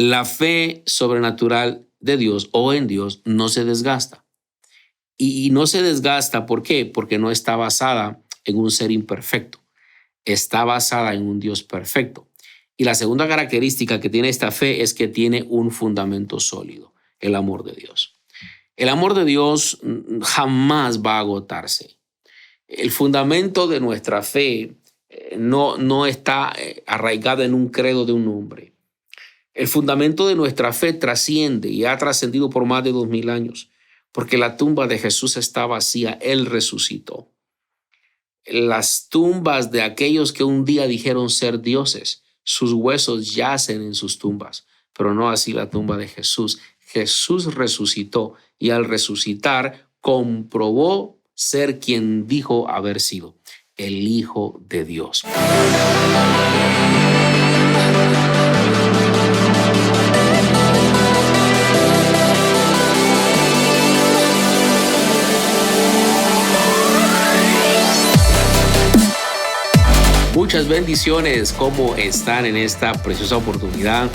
La fe sobrenatural de Dios o en Dios no se desgasta. Y no se desgasta, ¿por qué? Porque no está basada en un ser imperfecto. Está basada en un Dios perfecto. Y la segunda característica que tiene esta fe es que tiene un fundamento sólido, el amor de Dios. El amor de Dios jamás va a agotarse. El fundamento de nuestra fe no está arraigado en un credo de un hombre. El fundamento de nuestra fe trasciende y ha trascendido por más de 2000 años, porque la tumba de Jesús está vacía, Él resucitó. Las tumbas de aquellos que un día dijeron ser dioses, sus huesos yacen en sus tumbas, pero no así la tumba de Jesús. Jesús resucitó y al resucitar comprobó ser quien dijo haber sido, el Hijo de Dios. Muchas bendiciones. ¿Cómo están en esta preciosa oportunidad?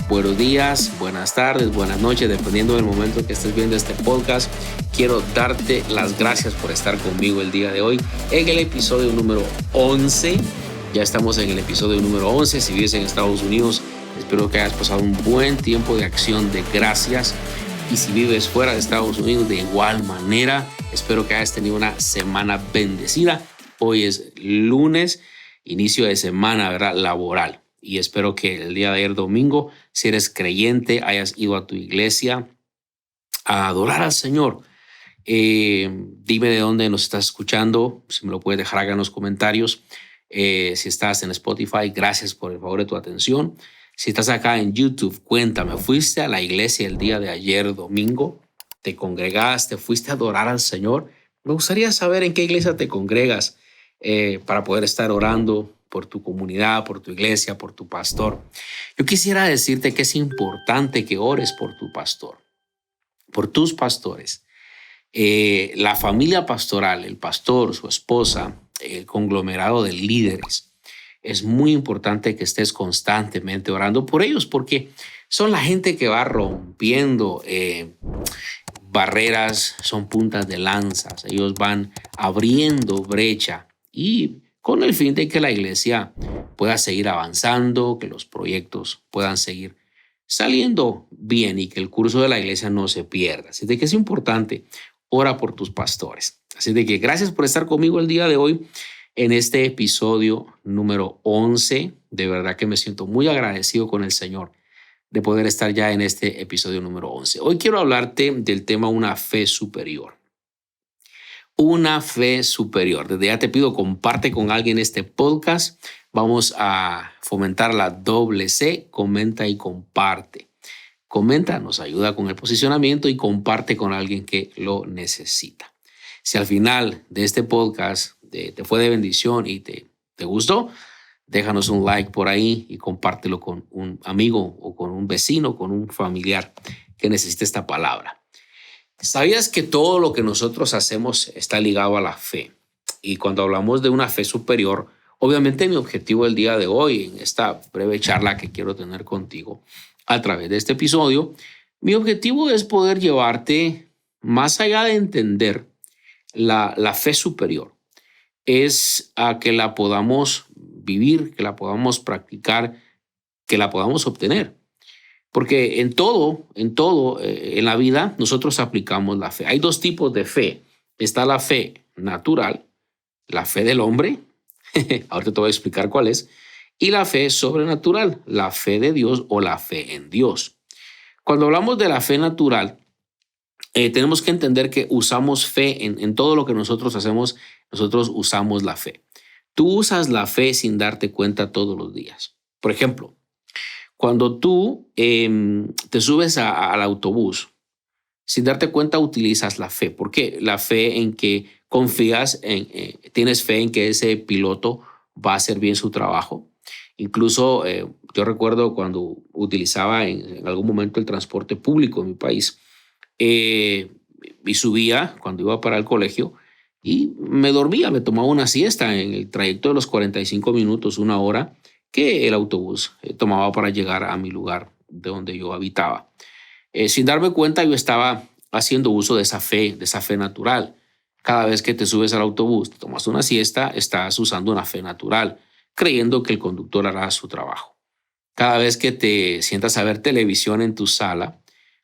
Buenos días, buenas tardes, buenas noches, dependiendo del momento que estés viendo este podcast. Quiero darte las gracias por estar conmigo el día de hoy en el episodio número 11. Ya estamos en el episodio número 11. Si vives en Estados Unidos, espero que hayas pasado un buen tiempo de acción de gracias. Y si vives fuera de Estados Unidos, de igual manera, espero que hayas tenido una semana bendecida. Hoy es lunes, inicio de semana, ¿verdad? Laboral. Y espero que el día de ayer, domingo, si eres creyente, hayas ido a tu iglesia a adorar al Señor. Dime de dónde nos estás escuchando, si me lo puedes dejar acá en los comentarios. Si estás en Spotify, gracias por el favor de tu atención. Si estás acá en YouTube, cuéntame, ¿fuiste a la iglesia el día de ayer, domingo? ¿Te congregaste? ¿Fuiste a adorar al Señor? Me gustaría saber en qué iglesia te congregas para poder estar orando por tu comunidad, por tu iglesia, por tu pastor. Yo quisiera decirte que es importante que ores por tu pastor, por tus pastores. La familia pastoral, el pastor, su esposa, el conglomerado de líderes. Es muy importante que estés constantemente orando por ellos porque son la gente que va rompiendo barreras, son puntas de lanzas. Ellos van abriendo brecha y con el fin de que la iglesia pueda seguir avanzando, que los proyectos puedan seguir saliendo bien y que el curso de la iglesia no se pierda. Así de que es importante, ora por tus pastores. Así de que gracias por estar conmigo el día de hoy en este episodio número 11. De verdad que me siento muy agradecido con el Señor de poder estar ya en este episodio número 11. Hoy quiero hablarte del tema una fe superior. Una fe superior. Desde ya te pido, comparte con alguien este podcast. Vamos a fomentar la doble C. Comenta y comparte. Comenta, nos ayuda con el posicionamiento y comparte con alguien que lo necesita. Si al final de este podcast te fue de bendición y te gustó, déjanos un like por ahí y compártelo con un amigo o con un vecino, con un familiar que necesite esta palabra. ¿Sabías que todo lo que nosotros hacemos está ligado a la fe? Y cuando hablamos de una fe superior, obviamente mi objetivo el día de hoy, en esta breve charla que quiero tener contigo a través de este episodio, mi objetivo es poder llevarte más allá de entender la fe superior. Es a que la podamos vivir, que la podamos practicar, que la podamos obtener. Porque en todo, en la vida, nosotros aplicamos la fe. Hay dos tipos de fe. Está la fe natural, la fe del hombre. Ahorita te voy a explicar cuál es. Y la fe sobrenatural, la fe de Dios o la fe en Dios. Cuando hablamos de la fe natural, tenemos que entender que usamos fe en todo lo que nosotros hacemos. Nosotros usamos la fe. Tú usas la fe sin darte cuenta todos los días. Por ejemplo, cuando tú te subes al autobús, sin darte cuenta utilizas la fe. ¿Por qué? La fe en que confías, tienes fe en que ese piloto va a hacer bien su trabajo. Incluso yo recuerdo cuando utilizaba en algún momento el transporte público en mi país y subía cuando iba para el colegio y me dormía, me tomaba una siesta en el trayecto de los 45 minutos, una hora que el autobús tomaba para llegar a mi lugar de donde yo habitaba. Sin darme cuenta, yo estaba haciendo uso de esa fe natural. Cada vez que te subes al autobús, te tomas una siesta, estás usando una fe natural, creyendo que el conductor hará su trabajo. Cada vez que te sientas a ver televisión en tu sala,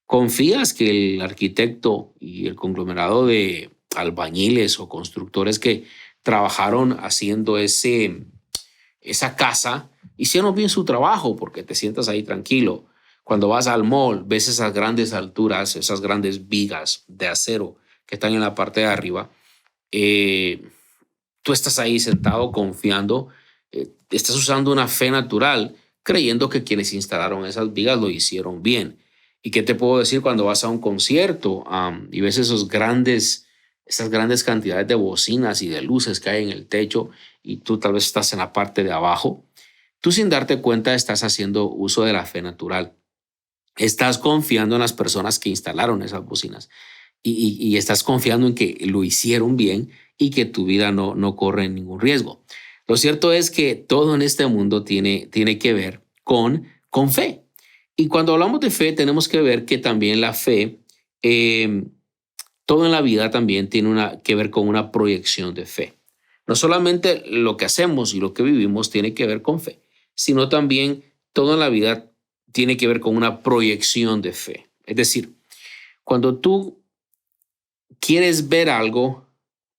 confías que el arquitecto y el conglomerado de albañiles o constructores que trabajaron haciendo esa casa hicieron bien su trabajo porque te sientas ahí tranquilo. Cuando vas al mall, ves esas grandes alturas, esas grandes vigas de acero que están en la parte de arriba. eh, Tú estás ahí sentado confiando, estás usando una fe natural, creyendo que quienes instalaron esas vigas lo hicieron bien. ¿Y qué te puedo decir cuando vas a un concierto y ves esas grandes cantidades de bocinas y de luces que hay en el techo y tú tal vez estás en la parte de abajo? Tú sin darte cuenta estás haciendo uso de la fe natural. Estás confiando en las personas que instalaron esas bocinas y estás confiando en que lo hicieron bien y que tu vida no corre ningún riesgo. Lo cierto es que todo en este mundo tiene que ver con fe. Y cuando hablamos de fe, tenemos que ver que también la fe, eh, todo en la vida también tiene que ver con una proyección de fe. No solamente lo que hacemos y lo que vivimos tiene que ver con fe, sino también todo en la vida tiene que ver con una proyección de fe. Es decir, cuando tú quieres ver algo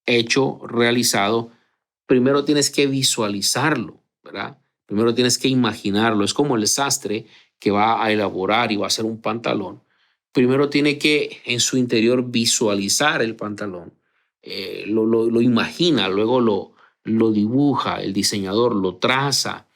hecho, realizado, primero tienes que visualizarlo, ¿verdad? Primero tienes que imaginarlo. Es como el sastre que va a elaborar y va a hacer un pantalón. Primero tiene que en su interior visualizar el pantalón. Lo imagina, luego lo dibuja, el diseñador lo traza.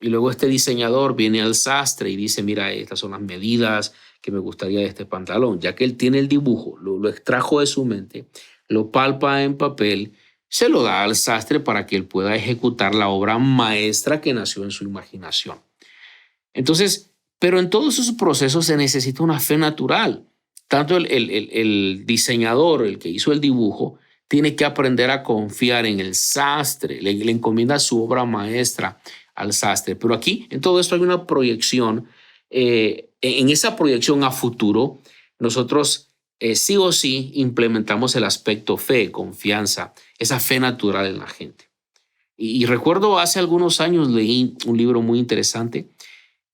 Y luego este diseñador viene al sastre y dice, mira, estas son las medidas que me gustaría de este pantalón. Ya que él tiene el dibujo, lo extrajo de su mente, lo palpa en papel, se lo da al sastre para que él pueda ejecutar la obra maestra que nació en su imaginación. Entonces, pero en todos esos procesos se necesita una fe natural. Tanto el diseñador, el que hizo el dibujo, tiene que aprender a confiar en el sastre, le encomienda su obra maestra al sastre. Pero aquí, en todo esto hay una proyección. En esa proyección a futuro, nosotros sí o sí implementamos el aspecto fe, confianza, esa fe natural en la gente. Y recuerdo hace algunos años leí un libro muy interesante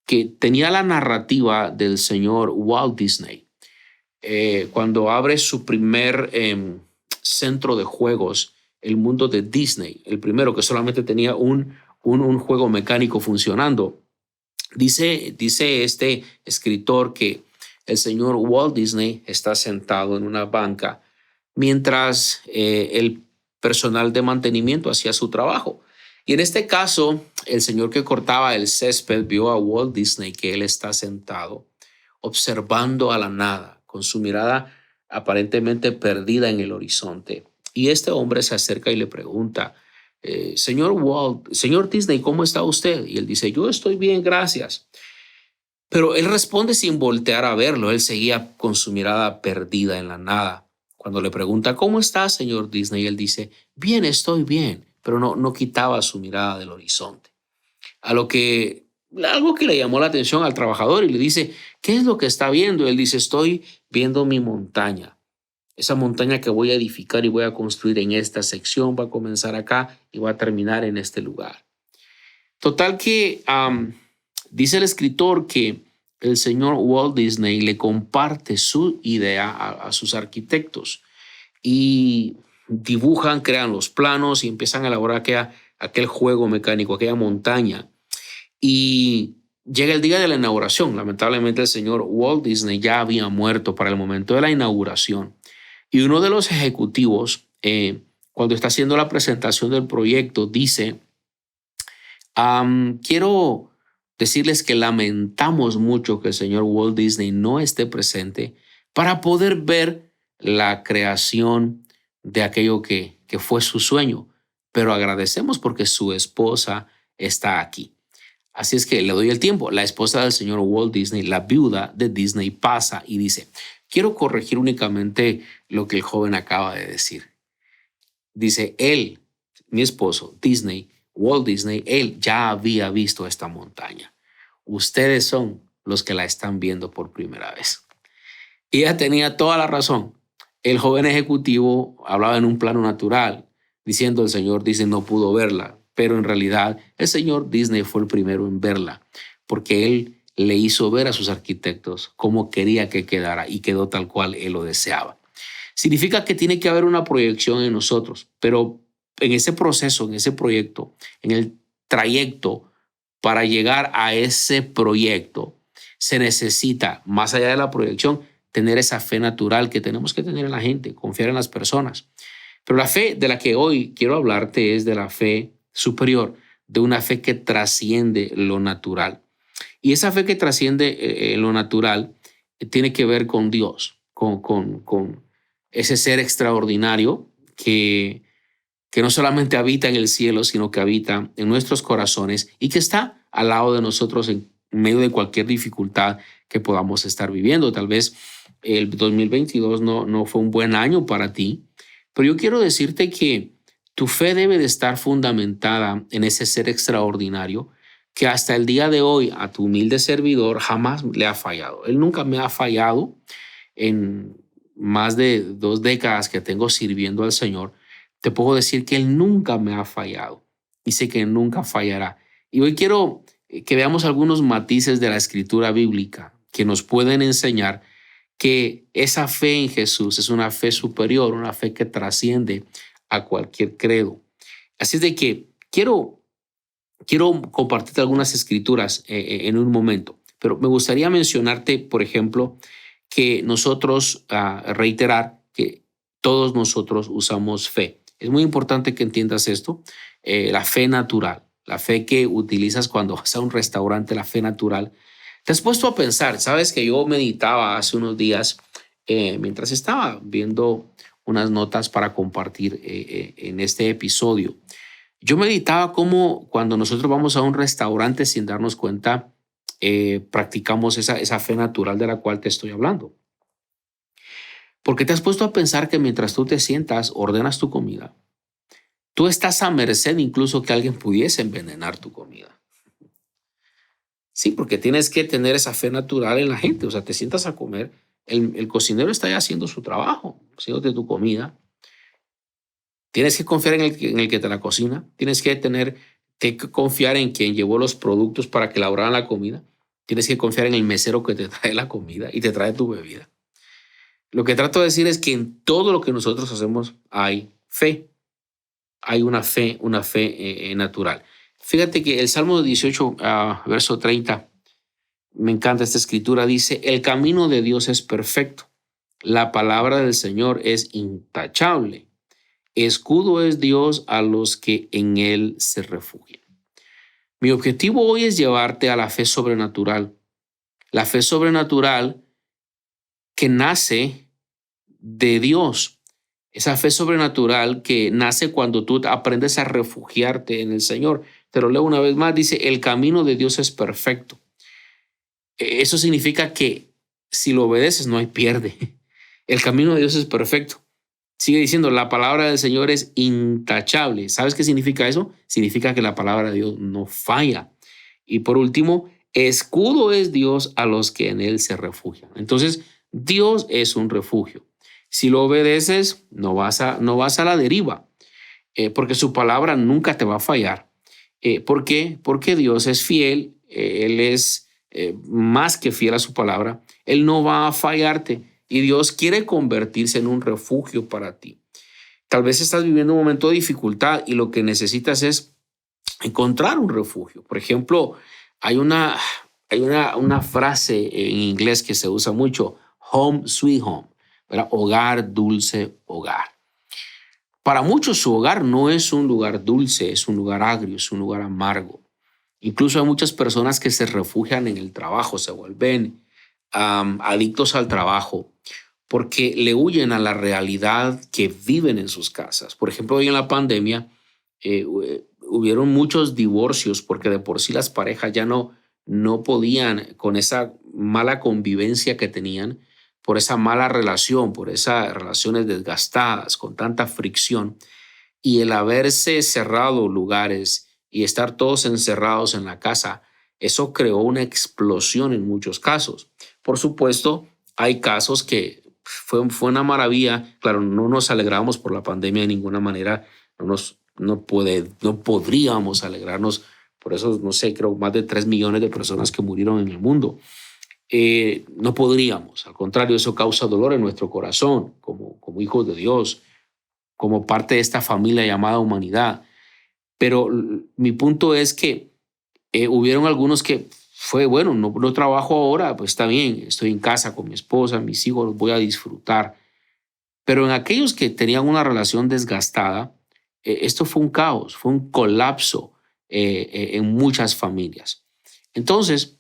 que tenía la narrativa del señor Walt Disney. Cuando abre su primer centro de juegos, el mundo de Disney, el primero que solamente tenía un juego mecánico funcionando. Dice este escritor que el señor Walt Disney está sentado en una banca mientras el personal de mantenimiento hacía su trabajo. Y en este caso, el señor que cortaba el césped vio a Walt Disney que él está sentado observando a la nada, con su mirada aparentemente perdida en el horizonte. Y este hombre se acerca y le pregunta, señor Disney, ¿cómo está usted? Y él dice, yo estoy bien, gracias. Pero él responde sin voltear a verlo. Él seguía con su mirada perdida en la nada. Cuando le pregunta, ¿cómo está, señor Disney? Él dice, bien, estoy bien, pero no quitaba su mirada del horizonte. A lo que algo que le llamó la atención al trabajador y le dice, ¿qué es lo que está viendo? Él dice, estoy viendo mi montaña. Esa montaña que voy a edificar y voy a construir en esta sección va a comenzar acá y va a terminar en este lugar. Total que dice el escritor que el señor Walt Disney le comparte su idea a sus arquitectos y dibujan, crean los planos y empiezan a elaborar aquel juego mecánico, aquella montaña. Y llega el día de la inauguración. Lamentablemente el señor Walt Disney ya había muerto para el momento de la inauguración. Y uno de los ejecutivos, cuando está haciendo la presentación del proyecto, dice, quiero decirles que lamentamos mucho que el señor Walt Disney no esté presente para poder ver la creación de aquello que fue su sueño, pero agradecemos porque su esposa está aquí. Así es que le doy el tiempo. La esposa del señor Walt Disney, la viuda de Disney, pasa y dice, quiero corregir únicamente lo que el joven acaba de decir. Dice, él, mi esposo, Disney, Walt Disney, él ya había visto esta montaña. Ustedes son los que la están viendo por primera vez. Y ella tenía toda la razón. El joven ejecutivo hablaba en un plano natural, diciendo el señor Disney no pudo verla, pero en realidad el señor Disney fue el primero en verla, porque él le hizo ver a sus arquitectos cómo quería que quedara y quedó tal cual él lo deseaba. Significa que tiene que haber una proyección en nosotros, pero en ese proceso, en ese proyecto, en el trayecto para llegar a ese proyecto, se necesita, más allá de la proyección, tener esa fe natural que tenemos que tener en la gente, confiar en las personas. Pero la fe de la que hoy quiero hablarte es de la fe superior, de una fe que trasciende lo natural. Y esa fe que trasciende lo natural tiene que ver con Dios, con ese ser extraordinario que no solamente habita en el cielo, sino que habita en nuestros corazones y que está al lado de nosotros en medio de cualquier dificultad que podamos estar viviendo. Tal vez el 2022 no fue un buen año para ti, pero yo quiero decirte que tu fe debe de estar fundamentada en ese ser extraordinario que hasta el día de hoy a tu humilde servidor jamás le ha fallado. Él nunca me ha fallado en más de 2 décadas que tengo sirviendo al Señor. Te puedo decir que Él nunca me ha fallado y sé que nunca fallará. Y hoy quiero que veamos algunos matices de la escritura bíblica que nos pueden enseñar que esa fe en Jesús es una fe superior, una fe que trasciende a cualquier credo. Así es de que quiero compartirte algunas escrituras en un momento, pero me gustaría mencionarte, por ejemplo, que nosotros, reiterar que todos nosotros usamos fe. Es muy importante que entiendas esto, la fe natural, la fe que utilizas cuando vas a un restaurante, la fe natural. ¿Te has puesto a pensar? Sabes que yo meditaba hace unos días mientras estaba viendo unas notas para compartir en este episodio. Yo meditaba cómo cuando nosotros vamos a un restaurante sin darnos cuenta, practicamos esa fe natural de la cual te estoy hablando. Porque te has puesto a pensar que mientras tú te sientas, ordenas tu comida, tú estás a merced incluso que alguien pudiese envenenar tu comida. Sí, porque tienes que tener esa fe natural en la gente. O sea, te sientas a comer, el cocinero está ya haciendo su trabajo, haciéndote tu comida. Tienes que confiar en el que te la cocina. Tienes que confiar en quien llevó los productos para que elaboraran la comida. Tienes que confiar en el mesero que te trae la comida y te trae tu bebida. Lo que trato de decir es que en todo lo que nosotros hacemos hay fe. Hay una fe natural. Fíjate que el Salmo 18, verso 30, me encanta esta escritura, dice, el camino de Dios es perfecto. La palabra del Señor es intachable. Escudo es Dios a los que en Él se refugian. Mi objetivo hoy es llevarte a la fe sobrenatural. La fe sobrenatural que nace de Dios. Esa fe sobrenatural que nace cuando tú aprendes a refugiarte en el Señor. Te lo leo una vez más. Dice, el camino de Dios es perfecto. Eso significa que si lo obedeces no hay pierde. El camino de Dios es perfecto. Sigue diciendo, la palabra del Señor es intachable. ¿Sabes qué significa eso? Significa que la palabra de Dios no falla. Y por último, escudo es Dios a los que en Él se refugian. Entonces, Dios es un refugio. Si lo obedeces, no vas a la deriva, porque su palabra nunca te va a fallar. ¿Por qué? Porque Dios es fiel, Él es más que fiel a su palabra. Él no va a fallarte. Y Dios quiere convertirse en un refugio para ti. Tal vez estás viviendo un momento de dificultad y lo que necesitas es encontrar un refugio. Por ejemplo, hay una frase en inglés que se usa mucho, home sweet home, ¿verdad? Hogar, dulce hogar. Para muchos su hogar no es un lugar dulce, es un lugar agrio, es un lugar amargo. Incluso hay muchas personas que se refugian en el trabajo, se vuelven adictos al trabajo porque le huyen a la realidad que viven en sus casas. Por ejemplo, hoy en la pandemia hubieron muchos divorcios porque de por sí las parejas ya no podían con esa mala convivencia que tenían, por esa mala relación, por esas relaciones desgastadas, con tanta fricción, y el haberse cerrado lugares y estar todos encerrados en la casa Eso creó una explosión en muchos casos. Por supuesto, hay casos que fue una maravilla. Claro, no nos alegramos por la pandemia de ninguna manera. No podríamos alegrarnos por eso, no sé, creo más de 3 millones de personas que murieron en el mundo. No podríamos. Al contrario, eso causa dolor en nuestro corazón como hijos de Dios, como parte de esta familia llamada humanidad. Pero mi punto es que hubieron algunos que fue, bueno, no trabajo ahora, pues está bien, estoy en casa con mi esposa, mis hijos, los voy a disfrutar. Pero en aquellos que tenían una relación desgastada, esto fue un caos, fue un colapso en muchas familias. Entonces,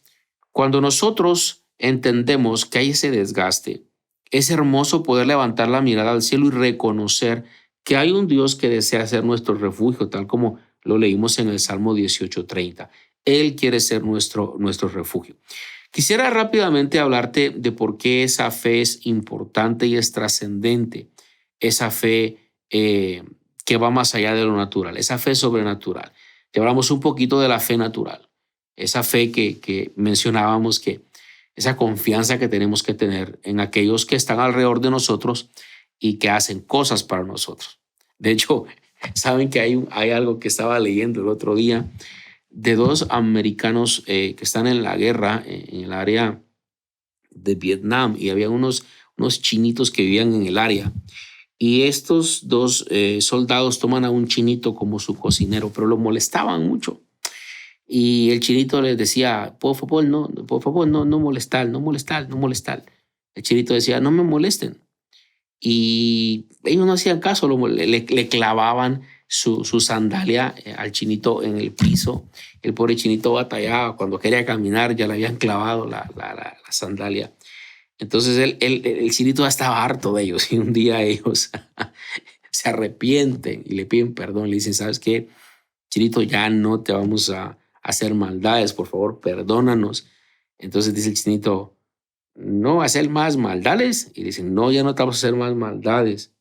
cuando nosotros entendemos que hay ese desgaste, es hermoso poder levantar la mirada al cielo y reconocer que hay un Dios que desea ser nuestro refugio, tal como lo leímos en el Salmo 18:30. Él quiere ser nuestro refugio. Quisiera rápidamente hablarte de por qué esa fe es importante y es trascendente. Esa fe que va más allá de lo natural, esa fe sobrenatural. Ya hablamos un poquito de la fe natural, esa fe que mencionábamos, que esa confianza que tenemos que tener en aquellos que están alrededor de nosotros y que hacen cosas para nosotros. De hecho, saben que hay algo que estaba leyendo el otro día de dos americanos que están en la guerra en el área de Vietnam, y había unos chinitos que vivían en el área, y estos dos soldados toman a un chinito como su cocinero, pero lo molestaban mucho. Y el chinito les decía, por favor, no molestar, no molestar, no molestar. El chinito decía, no me molesten. Y ellos no hacían caso, le clavaban su sandalia al chinito en el piso. El pobre chinito batallaba, cuando quería caminar ya le habían clavado la sandalia. Entonces el chinito ya estaba harto de ellos, y un día ellos se arrepienten y le piden perdón. Le dicen, ¿sabes qué? Chinito, ya no te vamos a hacer maldades, por favor, perdónanos. Entonces dice el chinito, no hacer más maldades. Y dicen, no, ya no te vamos a hacer más maldades.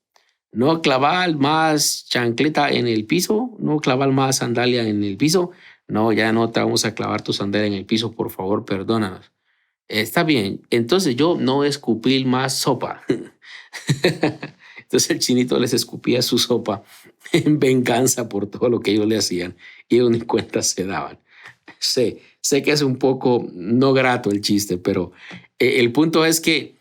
No clavar más chancleta en el piso, no clavar más sandalia en el piso. No, ya no te vamos a clavar tu sandalia en el piso, por favor, perdónanos. Está bien, entonces yo no escupí más sopa. Entonces el chinito les escupía su sopa en venganza por todo lo que ellos le hacían, y ellos ni cuenta se daban. Sé que es un poco no grato el chiste, pero el punto es que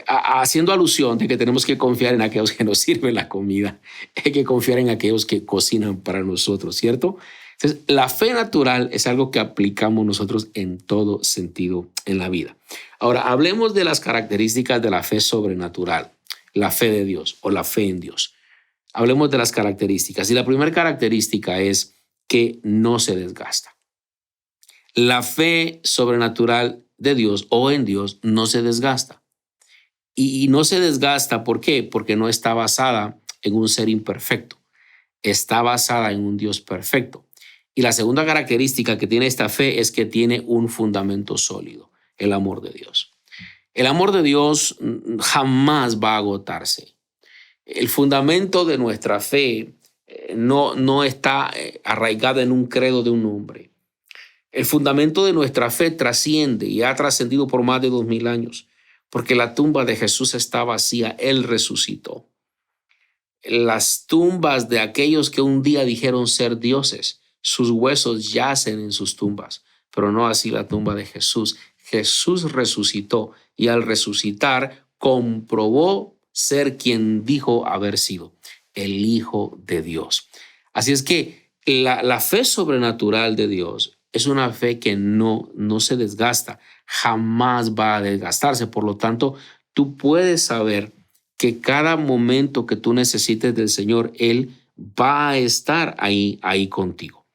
haciendo alusión de que tenemos que confiar en aquellos que nos sirven la comida, hay que confiar en aquellos que cocinan para nosotros, ¿cierto? Entonces, la fe natural es algo que aplicamos nosotros en todo sentido en la vida. Ahora, hablemos de las características de la fe sobrenatural, la fe de Dios o la fe en Dios. Hablemos de las características. Y la primera característica es que no se desgasta. La fe sobrenatural de Dios o en Dios no se desgasta. Y no se desgasta, ¿por qué? Porque no está basada en un ser imperfecto. Está basada en un Dios perfecto. Y la segunda característica que tiene esta fe es que tiene un fundamento sólido, el amor de Dios. El amor de Dios jamás va a agotarse. El fundamento de nuestra fe no está arraigado en un credo de un hombre. El fundamento de nuestra fe trasciende y ha trascendido por más de 2000 años, porque la tumba de Jesús está vacía, Él resucitó. Las tumbas de aquellos que un día dijeron ser dioses, sus huesos yacen en sus tumbas, pero no así la tumba de Jesús. Jesús resucitó, y al resucitar comprobó ser quien dijo haber sido, el Hijo de Dios. Así es que la fe sobrenatural de Dios es una fe que no se desgasta, jamás va a desgastarse. Por lo tanto, tú puedes saber que cada momento que tú necesites del Señor, Él va a estar ahí contigo.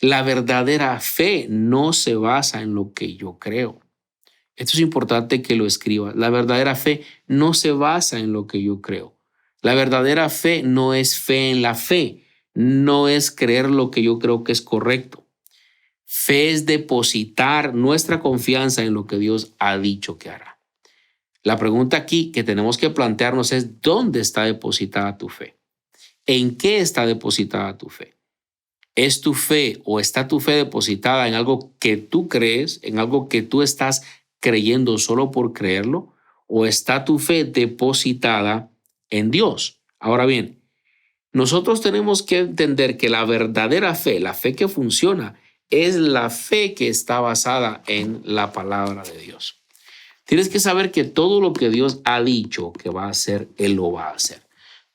La verdadera fe no se basa en lo que yo creo. Esto es importante que lo escribas. La verdadera fe no se basa en lo que yo creo. La verdadera fe no es fe en la fe. No es creer lo que yo creo que es correcto. Fe es depositar nuestra confianza en lo que Dios ha dicho que hará. La pregunta aquí que tenemos que plantearnos es: ¿dónde está depositada tu fe? ¿En qué está depositada tu fe? ¿Es tu fe o está tu fe depositada en algo que tú crees, en algo que tú estás creyendo solo por creerlo? ¿O está tu fe depositada en Dios? Ahora bien, nosotros tenemos que entender que la verdadera fe, la fe que funciona, es la fe que está basada en la palabra de Dios. Tienes que saber que todo lo que Dios ha dicho que va a hacer, Él lo va a hacer.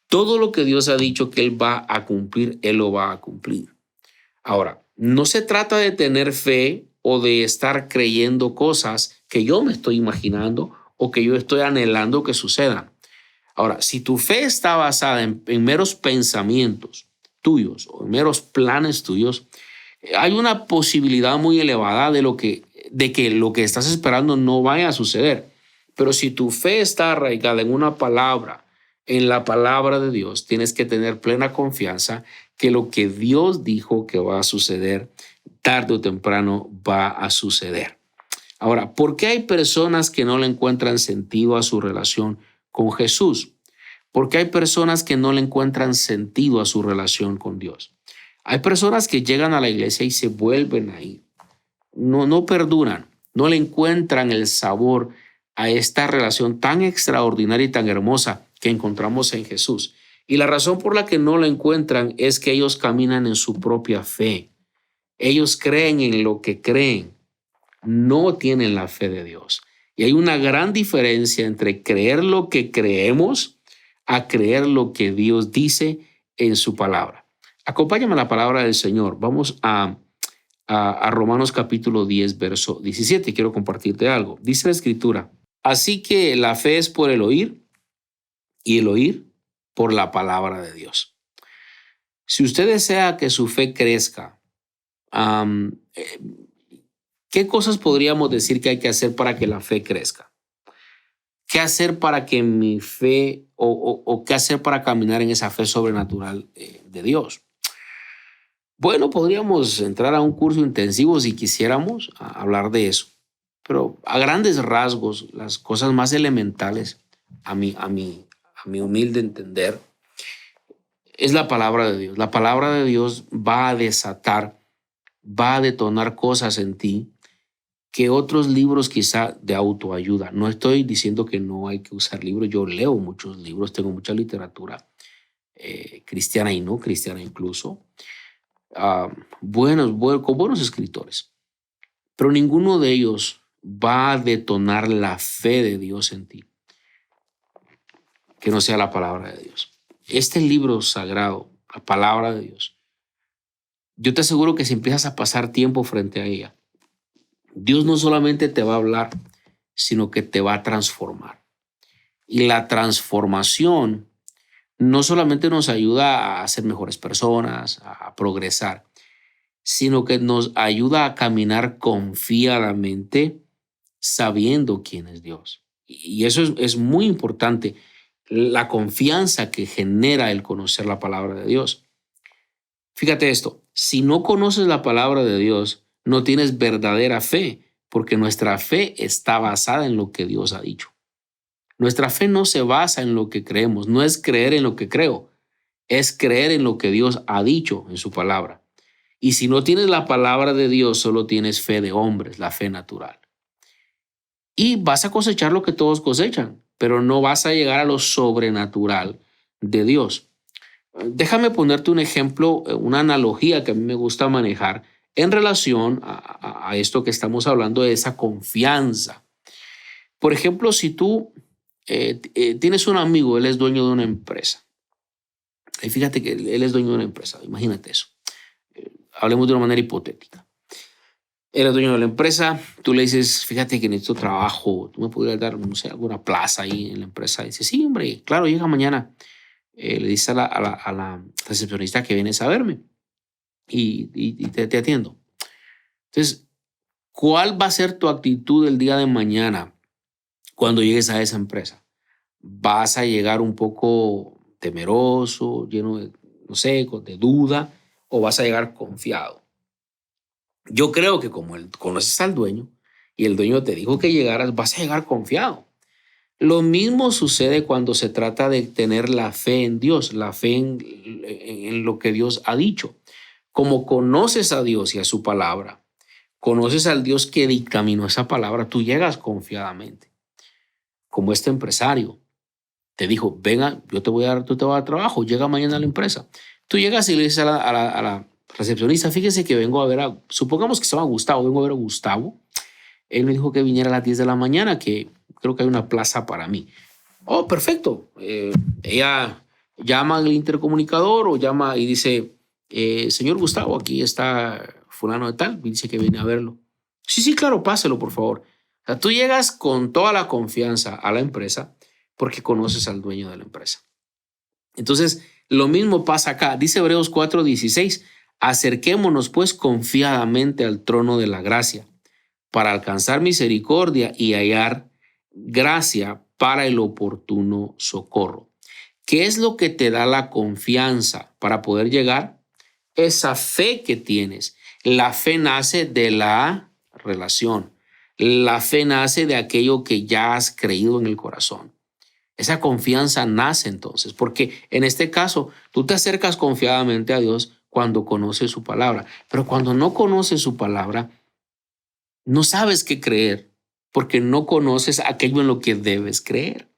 Todo lo que Dios ha dicho que Él va a cumplir, Él lo va a cumplir. Ahora, no se trata de tener fe o de estar creyendo cosas que yo me estoy imaginando o que yo estoy anhelando que sucedan. Ahora, si tu fe está basada en meros pensamientos tuyos o en meros planes tuyos, hay una posibilidad muy elevada de que lo que estás esperando no vaya a suceder. Pero si tu fe está arraigada en una palabra, en la palabra de Dios, tienes que tener plena confianza que lo que Dios dijo que va a suceder, tarde o temprano va a suceder. Ahora, ¿por qué hay personas que no le encuentran sentido a su relación con Jesús? ¿Por qué hay personas que no le encuentran sentido a su relación con Dios? Hay personas que llegan a la iglesia y se vuelven ahí. No perduran, no le encuentran el sabor a esta relación tan extraordinaria y tan hermosa que encontramos en Jesús. Y la razón por la que no la encuentran es que ellos caminan en su propia fe. Ellos creen en lo que creen, no tienen la fe de Dios. Y hay una gran diferencia entre creer lo que creemos a creer lo que Dios dice en su palabra. Acompáñame a la palabra del Señor. Vamos a Romanos capítulo 10, verso 17. Quiero compartirte algo. Dice la Escritura: así que la fe es por el oír y el oír por la palabra de Dios. Si usted desea que su fe crezca, ¿qué cosas podríamos decir que hay que hacer para que la fe crezca? ¿Qué hacer para que mi fe o qué hacer para caminar en esa fe sobrenatural de Dios? Bueno, podríamos entrar a un curso intensivo si quisiéramos hablar de eso, pero a grandes rasgos, las cosas más elementales, a mi humilde entender, es la palabra de Dios. La palabra de Dios va a desatar, va a detonar cosas en ti que otros libros quizá de autoayuda. No estoy diciendo que no hay que usar libros. Yo leo muchos libros, tengo mucha literatura cristiana y no cristiana incluso. Con buenos escritores, pero ninguno de ellos va a detonar la fe de Dios en ti, que no sea la palabra de Dios. Este libro sagrado, la palabra de Dios, yo te aseguro que si empiezas a pasar tiempo frente a ella, Dios no solamente te va a hablar, sino que te va a transformar. Y la transformación no solamente nos ayuda a ser mejores personas, a progresar, sino que nos ayuda a caminar confiadamente sabiendo quién es Dios. Y eso es muy importante, la confianza que genera el conocer la palabra de Dios. Fíjate esto, si no conoces la palabra de Dios, no tienes verdadera fe, porque nuestra fe está basada en lo que Dios ha dicho. Nuestra fe no se basa en lo que creemos, no es creer en lo que creo, es creer en lo que Dios ha dicho en su palabra. Y si no tienes la palabra de Dios, solo tienes fe de hombres, la fe natural. Y vas a cosechar lo que todos cosechan, pero no vas a llegar a lo sobrenatural de Dios. Déjame ponerte un ejemplo, una analogía que a mí me gusta manejar en relación a esto que estamos hablando de esa confianza. Por ejemplo, si tú tienes un amigo, él es dueño de una empresa. Y fíjate que él es dueño de una empresa, imagínate eso. Hablemos de una manera hipotética. Él es dueño de la empresa, tú le dices, fíjate que necesito trabajo, tú me podrías dar, no sé, alguna plaza ahí en la empresa. Y dice, sí, hombre, claro, llega mañana. Le dice a la recepcionista que vienes a verme y te atiendo. Entonces, ¿cuál va a ser tu actitud el día de mañana cuando llegues a esa empresa? ¿Vas a llegar un poco temeroso, lleno de, no sé, de duda, o vas a llegar confiado? Yo creo que como conoces al dueño y el dueño te dijo que llegaras, vas a llegar confiado. Lo mismo sucede cuando se trata de tener la fe en Dios, la fe en lo que Dios ha dicho. como conoces a Dios y a su palabra, conoces al Dios que dictaminó esa palabra, tú llegas confiadamente. Como este empresario te dijo, venga, tú te vas a dar trabajo, llega mañana a la empresa. Tú llegas y le dices a la recepcionista, fíjese que vengo a ver supongamos que se llama Gustavo, vengo a ver a Gustavo. Él me dijo que viniera a las 10 de la mañana, que creo que hay una plaza para mí. Oh, perfecto. Ella llama al intercomunicador o llama y dice, señor Gustavo, aquí está fulano de tal, y dice que viene a verlo. Sí, sí, claro, páselo, por favor. O sea, tú llegas con toda la confianza a la empresa porque conoces al dueño de la empresa. Entonces, lo mismo pasa acá. Dice Hebreos 4:16, acerquémonos pues confiadamente al trono de la gracia para alcanzar misericordia y hallar gracia para el oportuno socorro. ¿Qué es lo que te da la confianza para poder llegar? Esa fe que tienes. La fe nace de la relación. La fe nace de aquello que ya has creído en el corazón. Esa confianza nace entonces, porque en este caso tú te acercas confiadamente a Dios cuando conoces su palabra, pero cuando no conoces su palabra, no sabes qué creer, porque no conoces aquello en lo que debes creer.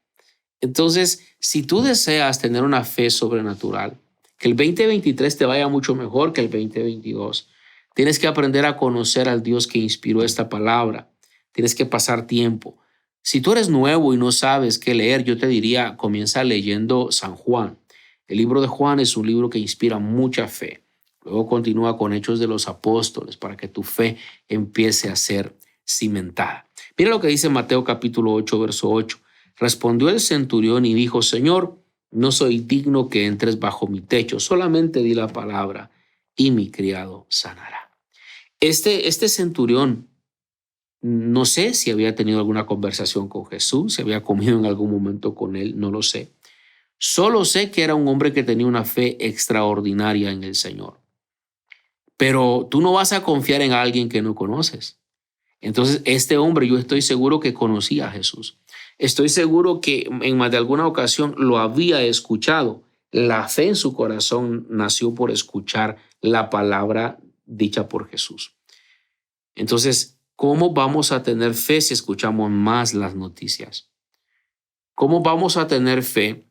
Entonces, si tú deseas tener una fe sobrenatural, que el 2023 te vaya mucho mejor que el 2022, tienes que aprender a conocer al Dios que inspiró esta palabra. Tienes que pasar tiempo. Si tú eres nuevo y no sabes qué leer, yo te diría, comienza leyendo San Juan. El libro de Juan es un libro que inspira mucha fe. Luego continúa con Hechos de los Apóstoles para que tu fe empiece a ser cimentada. Mira lo que dice Mateo capítulo 8, verso 8. Respondió el centurión y dijo, Señor, no soy digno que entres bajo mi techo, solamente di la palabra y mi criado sanará. Este centurión, no sé si había tenido alguna conversación con Jesús, si había comido en algún momento con él, no lo sé. Solo sé que era un hombre que tenía una fe extraordinaria en el Señor. Pero tú no vas a confiar en alguien que no conoces. Entonces, este hombre, yo estoy seguro que conocía a Jesús. Estoy seguro que en más de alguna ocasión lo había escuchado. La fe en su corazón nació por escuchar la palabra dicha por Jesús. Entonces, ¿cómo vamos a tener fe si escuchamos más las noticias? ¿Cómo vamos a tener fe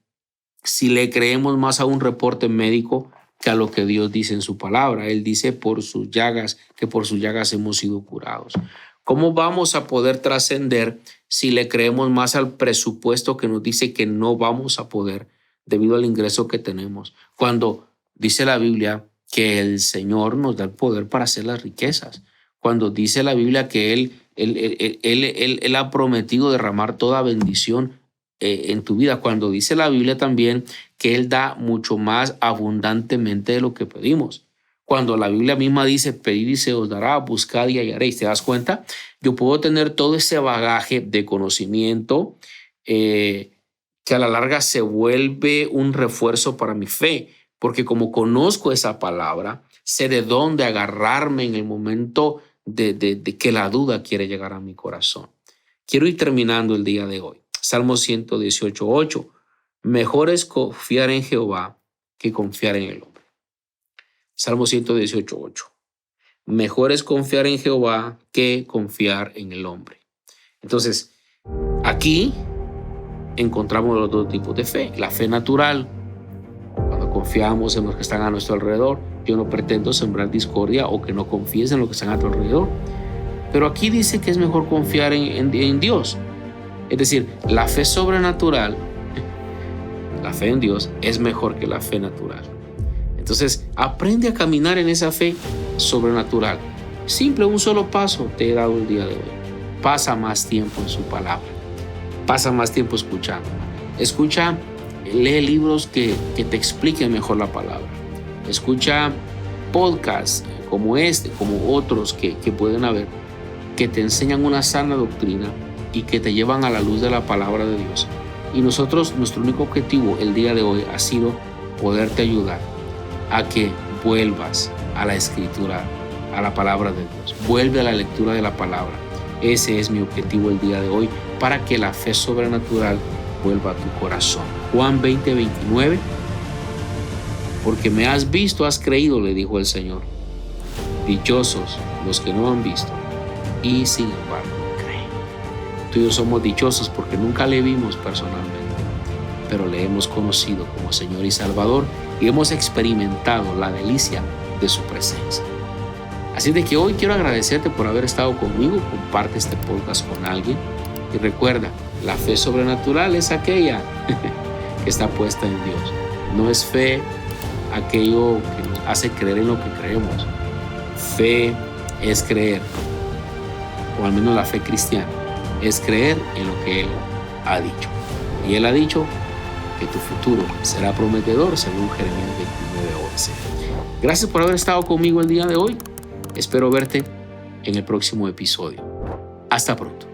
si le creemos más a un reporte médico que a lo que Dios dice en su palabra? Él dice que por sus llagas hemos sido curados. ¿Cómo vamos a poder trascender si le creemos más al presupuesto que nos dice que no vamos a poder debido al ingreso que tenemos? Cuando dice la Biblia que el Señor nos da el poder para hacer las riquezas. Cuando dice la Biblia que Él ha prometido derramar toda bendición en tu vida. Cuando dice la Biblia también que Él da mucho más abundantemente de lo que pedimos. Cuando la Biblia misma dice, pedid y se os dará, buscad y hallaréis. ¿Te das cuenta? Yo puedo tener todo ese bagaje de conocimiento que a la larga se vuelve un refuerzo para mi fe, porque como conozco esa palabra, sé de dónde agarrarme en el momento de que la duda quiere llegar a mi corazón. Quiero ir terminando el día de hoy. Salmo 118:8. Mejor es confiar en Jehová que confiar en el hombre. Salmo 118:8. Mejor es confiar en Jehová que confiar en el hombre. Entonces, aquí encontramos los dos tipos de fe. La fe natural, cuando confiamos en los que están a nuestro alrededor. Yo no pretendo sembrar discordia o que no confíes en lo que están a tu alrededor. Pero aquí dice que es mejor confiar en Dios. Es decir, la fe sobrenatural, la fe en Dios es mejor que la fe natural. Entonces, aprende a caminar en esa fe sobrenatural. Simple, un solo paso te he dado el día de hoy. Pasa más tiempo en su palabra. Pasa más tiempo escuchando. Escucha, lee libros que te expliquen mejor la palabra. Escucha podcasts como este, como otros que pueden haber, que te enseñan una sana doctrina y que te llevan a la luz de la palabra de Dios. Y nosotros, nuestro único objetivo el día de hoy ha sido poderte ayudar a que vuelvas a la escritura, a la palabra de Dios. Vuelve a la lectura de la palabra. Ese es mi objetivo el día de hoy, para que la fe sobrenatural vuelva a tu corazón. Juan 20:29. Porque me has visto, has creído, le dijo el Señor. Dichosos los que no han visto y sin embargo creen. Tú y yo somos dichosos porque nunca le vimos personalmente, pero le hemos conocido como Señor y Salvador y hemos experimentado la delicia de su presencia. Así de que hoy quiero agradecerte por haber estado conmigo. Comparte este podcast con alguien y recuerda, la fe sobrenatural es aquella que está puesta en Dios. No es fe aquello que nos hace creer en lo que creemos. Fe es creer, o al menos la fe cristiana, es creer en lo que Él ha dicho. Y Él ha dicho que tu futuro será prometedor según Jeremías 29:11. Gracias por haber estado conmigo el día de hoy. Espero verte en el próximo episodio. Hasta pronto.